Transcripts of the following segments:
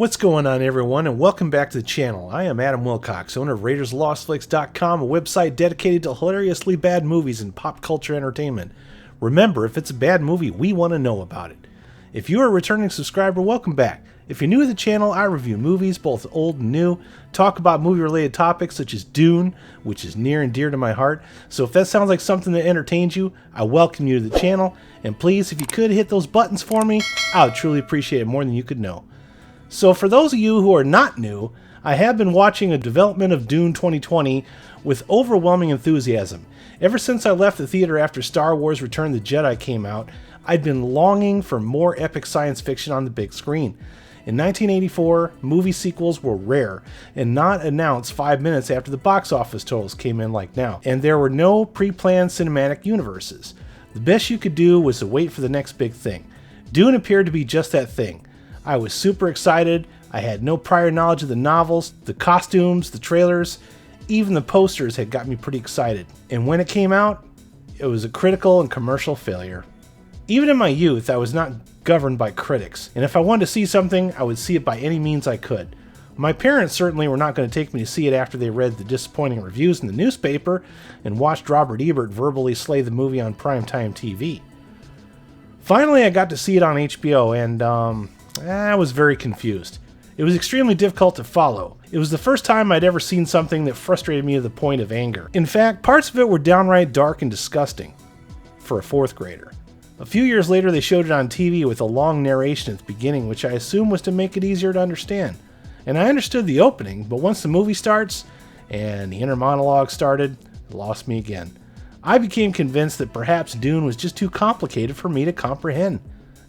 What's going on, everyone, and welcome back to the channel. I am Adam Wilcox, owner of raidersofthelostflicks.com, a website dedicated to hilariously bad movies and pop culture entertainment. Remember, if it's a bad movie, we want to know about it. If you are a returning subscriber, welcome back. If you're new to the channel, I review movies, both old and new, talk about movie-related topics such as Dune, which is near and dear to my heart. So if that sounds like something that entertains you, I welcome you to the channel. And please, if you could hit those buttons for me, I would truly appreciate it more than you could know. So for those of you who are not new, I have been watching a development of Dune 2020 with overwhelming enthusiasm. Ever since I left the theater after Star Wars Return of the Jedi came out, I'd been longing for more epic science fiction on the big screen. In 1984, movie sequels were rare and not announced 5 minutes after the box office totals came in like now. And there were no pre-planned cinematic universes. The best you could do was to wait for the next big thing. Dune appeared to be just that thing. I was super excited. I had no prior knowledge of the novels, the costumes, the trailers, even the posters had got me pretty excited. And when it came out, it was a critical and commercial failure. Even in my youth, I was not governed by critics, and if I wanted to see something, I would see it by any means I could. My parents certainly were not going to take me to see it after they read the disappointing reviews in the newspaper and watched Robert Ebert verbally slay the movie on primetime TV. Finally, I got to see it on HBO, and I was very confused. It was extremely difficult to follow. It was the first time I'd ever seen something that frustrated me to the point of anger. In fact, parts of it were downright dark and disgusting for a fourth grader. A few years later, they showed it on TV with a long narration at the beginning, which I assumed was to make it easier to understand. And I understood the opening, but once the movie starts and the inner monologue started, it lost me again. I became convinced that perhaps Dune was just too complicated for me to comprehend,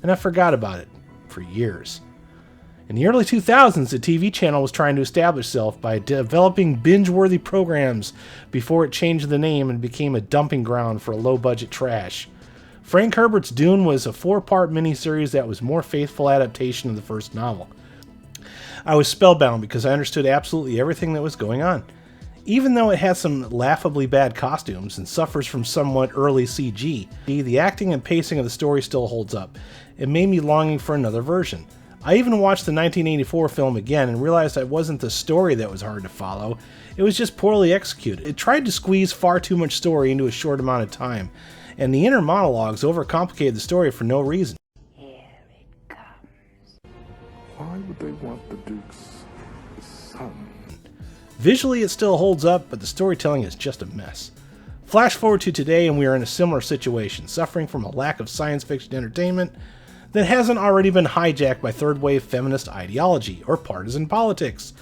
and I forgot about it for years. In the early 2000s, the TV channel was trying to establish itself by developing binge-worthy programs before it changed the name and became a dumping ground for low-budget trash. Frank Herbert's Dune was a 4-part miniseries that was a more faithful adaptation of the first novel. I was spellbound because I understood absolutely everything that was going on. Even though it has some laughably bad costumes and suffers from somewhat early CG, the acting and pacing of the story still holds up. It made me longing for another version. I even watched the 1984 film again and realized it wasn't the story that was hard to follow, it was just poorly executed. It tried to squeeze far too much story into a short amount of time, and the inner monologues overcomplicated the story for no reason. Here it comes. Why would they want the Duke's son? Visually it still holds up, but the storytelling is just a mess. Flash forward to today and we are in a similar situation, suffering from a lack of science fiction entertainment that hasn't already been hijacked by third-wave feminist ideology or partisan politics.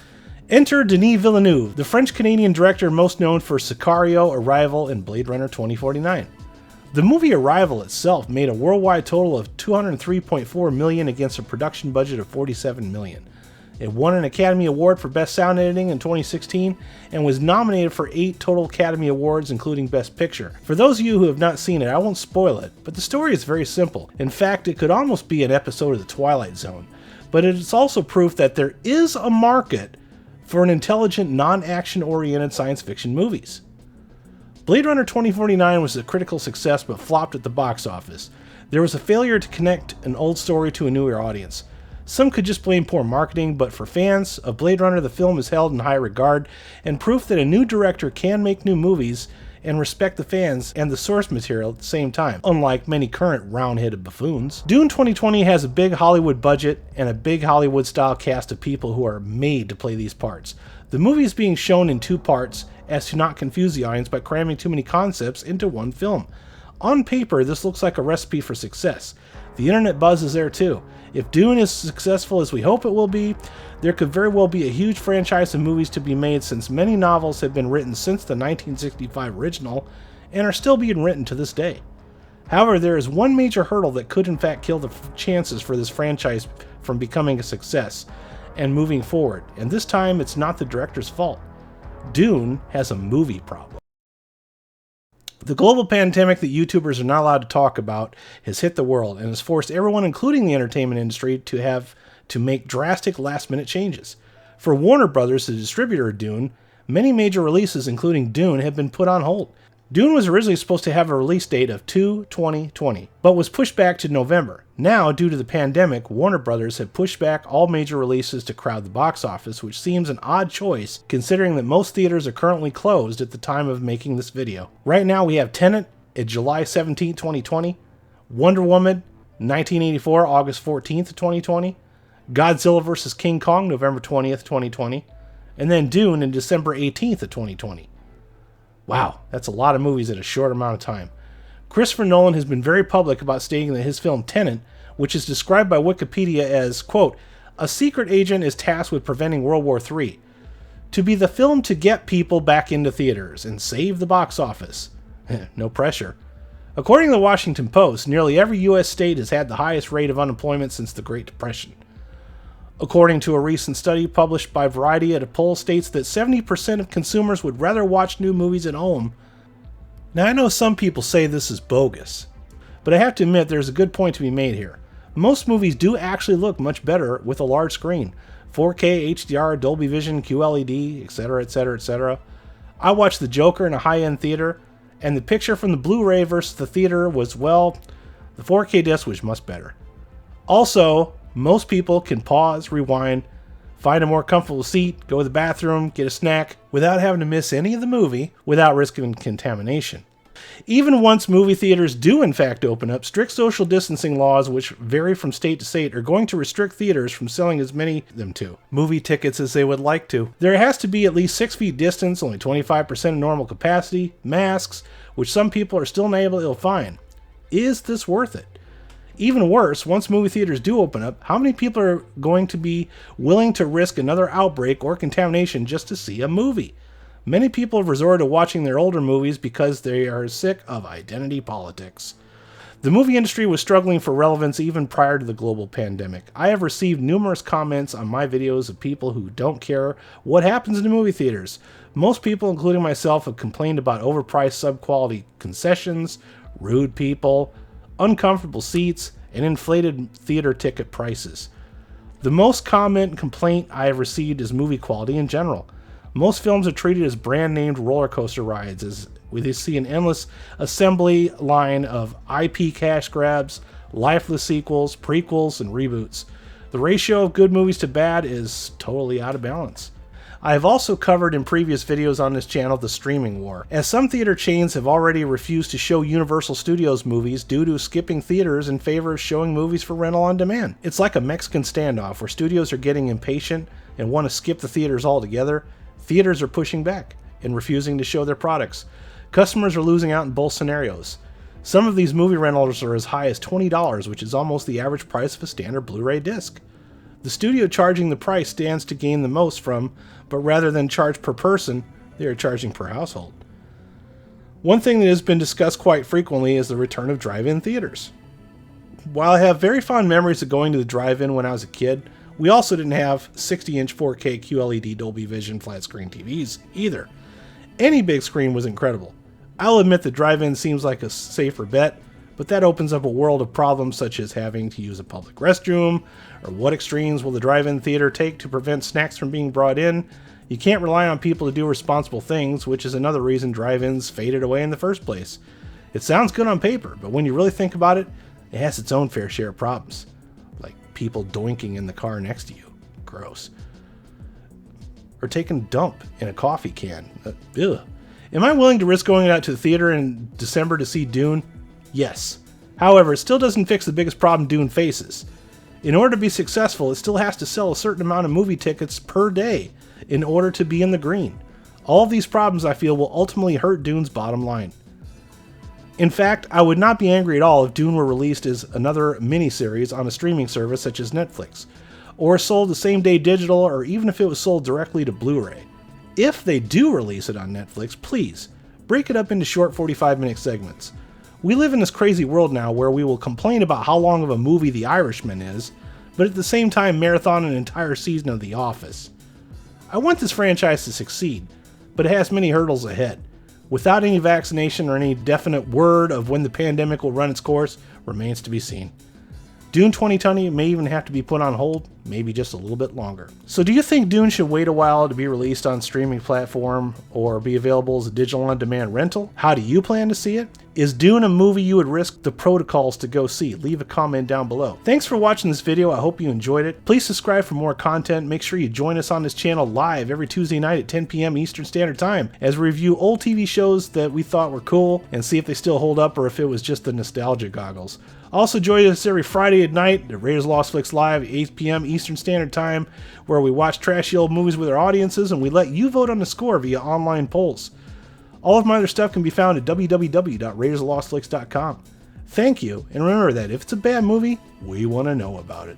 Enter Denis Villeneuve, the French-Canadian director most known for Sicario, Arrival, and Blade Runner 2049. The movie Arrival itself made a worldwide total of $203.4 million against a production budget of $47 million. It won an Academy Award for Best Sound Editing in 2016 and was nominated for 8 total Academy Awards, including Best Picture. For those of you who have not seen it, I won't spoil it, but the story is very simple. In fact, it could almost be an episode of The Twilight Zone. But it's also proof that there is a market for an intelligent, non-action-oriented science fiction movies. Blade Runner 2049 was a critical success but flopped at the box office. There was a failure to connect an old story to a newer audience. Some could just blame poor marketing, but for fans of Blade Runner, the film is held in high regard and proof that a new director can make new movies and respect the fans and the source material at the same time, unlike many current round-headed buffoons. Dune 2020 has a big Hollywood budget and a big Hollywood-style cast of people who are made to play these parts. The movie is being shown in 2 parts as to not confuse the audience by cramming too many concepts into one film. On paper, this looks like a recipe for success. The internet buzz is there too. If Dune is successful as we hope it will be, there could very well be a huge franchise of movies to be made, since many novels have been written since the 1965 original and are still being written to this day. However, there is one major hurdle that could in fact kill the chances for this franchise from becoming a success and moving forward, and this time it's not the director's fault. Dune has a movie problem. The global pandemic that YouTubers are not allowed to talk about has hit the world and has forced everyone, including the entertainment industry, to make drastic last-minute changes. For Warner Brothers, the distributor of Dune, many major releases, including Dune, have been put on hold. Dune was originally supposed to have a release date of 2/20/20, but was pushed back to November. Now, due to the pandemic, Warner Brothers have pushed back all major releases to crowd the box office, which seems an odd choice considering that most theaters are currently closed at the time of making this video. Right now we have Tenet at July 17, 2020, Wonder Woman 1984, August 14th, 2020, Godzilla vs. King Kong, November 20th, 2020, and then Dune in December 18th of 2020. Wow, that's a lot of movies in a short amount of time. Christopher Nolan has been very public about stating that his film Tenet, which is described by Wikipedia as, quote, a secret agent is tasked with preventing World War III, to be the film to get people back into theaters and save the box office. No pressure. According to the Washington Post, nearly every U.S. state has had the highest rate of unemployment since the Great Depression. According to a recent study published by Variety, a poll states that 70% of consumers would rather watch new movies at home. Now, I know some people say this is bogus, but I have to admit there's a good point to be made here. Most movies do actually look much better with a large screen. 4K, HDR, Dolby Vision, QLED, etc., etc., etc. I watched The Joker in a high-end theater, and the picture from the Blu-ray versus the theater was, well, the 4K disc was much better. Also, most people can pause, rewind, find a more comfortable seat, go to the bathroom, get a snack, without having to miss any of the movie, without risking contamination. Even once movie theaters do in fact open up, strict social distancing laws, which vary from state to state, are going to restrict theaters from selling as many movie tickets as they would like to. There has to be at least 6 feet distance, only 25% of normal capacity, masks, which some people are still unable to find. Is this worth it? Even worse, once movie theaters do open up, how many people are going to be willing to risk another outbreak or contamination just to see a movie? Many people have resorted to watching their older movies because they are sick of identity politics. The movie industry was struggling for relevance even prior to the global pandemic. I have received numerous comments on my videos of people who don't care what happens in the movie theaters. Most people, including myself, have complained about overpriced sub-quality concessions, rude people, uncomfortable seats, and inflated theater ticket prices. The most common complaint I have received is movie quality in general. Most films are treated as brand-named roller coaster rides, as we see an endless assembly line of IP cash grabs, lifeless sequels, prequels, and reboots. The ratio of good movies to bad is totally out of balance. I have also covered in previous videos on this channel the streaming war, as some theater chains have already refused to show Universal Studios movies due to skipping theaters in favor of showing movies for rental on demand. It's like a Mexican standoff where studios are getting impatient and want to skip the theaters altogether. Theaters are pushing back and refusing to show their products. Customers are losing out in both scenarios. Some of these movie rentals are as high as $20, which is almost the average price of a standard Blu-ray disc. The studio charging the price stands to gain the most from, but rather than charge per person, they are charging per household. One thing that has been discussed quite frequently is the return of drive-in theaters. While I have very fond memories of going to the drive-in when I was a kid, we also didn't have 60-inch 4K QLED Dolby Vision flat-screen TVs either. Any big screen was incredible. I'll admit the drive-in seems like a safer bet, but that opens up a world of problems such as having to use a public restroom, or what extremes will the drive-in theater take to prevent snacks from being brought in. You can't rely on people to do responsible things, which is another reason drive-ins faded away in the first place. It sounds good on paper, but when you really think about it, it has its own fair share of problems. Like people doinking in the car next to you. Gross. Or taking a dump in a coffee can. Ugh. Am I willing to risk going out to the theater in December to see Dune? Yes. However, it still doesn't fix the biggest problem Dune faces. In order to be successful, it still has to sell a certain amount of movie tickets per day in order to be in the green. All of these problems, I feel, will ultimately hurt Dune's bottom line. In fact, I would not be angry at all if Dune were released as another miniseries on a streaming service such as Netflix, or sold the same day digital, or even if it was sold directly to Blu-ray. If they do release it on Netflix, please break it up into short 45-minute segments. We live in this crazy world now where we will complain about how long of a movie The Irishman is, but at the same time marathon an entire season of The Office. I want this franchise to succeed, but it has many hurdles ahead. Without any vaccination or any definite word of when the pandemic will run its course, remains to be seen. Dune 2020 may even have to be put on hold, maybe just a little bit longer. So do you think Dune should wait a while to be released on streaming platform or be available as a digital on-demand rental? How do you plan to see it? Is Dune a movie you would risk the protocols to go see? Leave a comment down below. Thanks for watching this video. I hope you enjoyed it. Please subscribe for more content. Make sure you join us on this channel live every Tuesday night at 10 p.m. Eastern Standard Time as we review old TV shows that we thought were cool and see if they still hold up or if it was just the nostalgia goggles. Also join us every Friday at night at Raiders of the Lost Flicks Live at 8 p.m. Eastern Standard Time, where we watch trashy old movies with our audiences and we let you vote on the score via online polls. All of my other stuff can be found at www.raidersofthelostflicks.com. Thank you, and remember that if it's a bad movie, we want to know about it.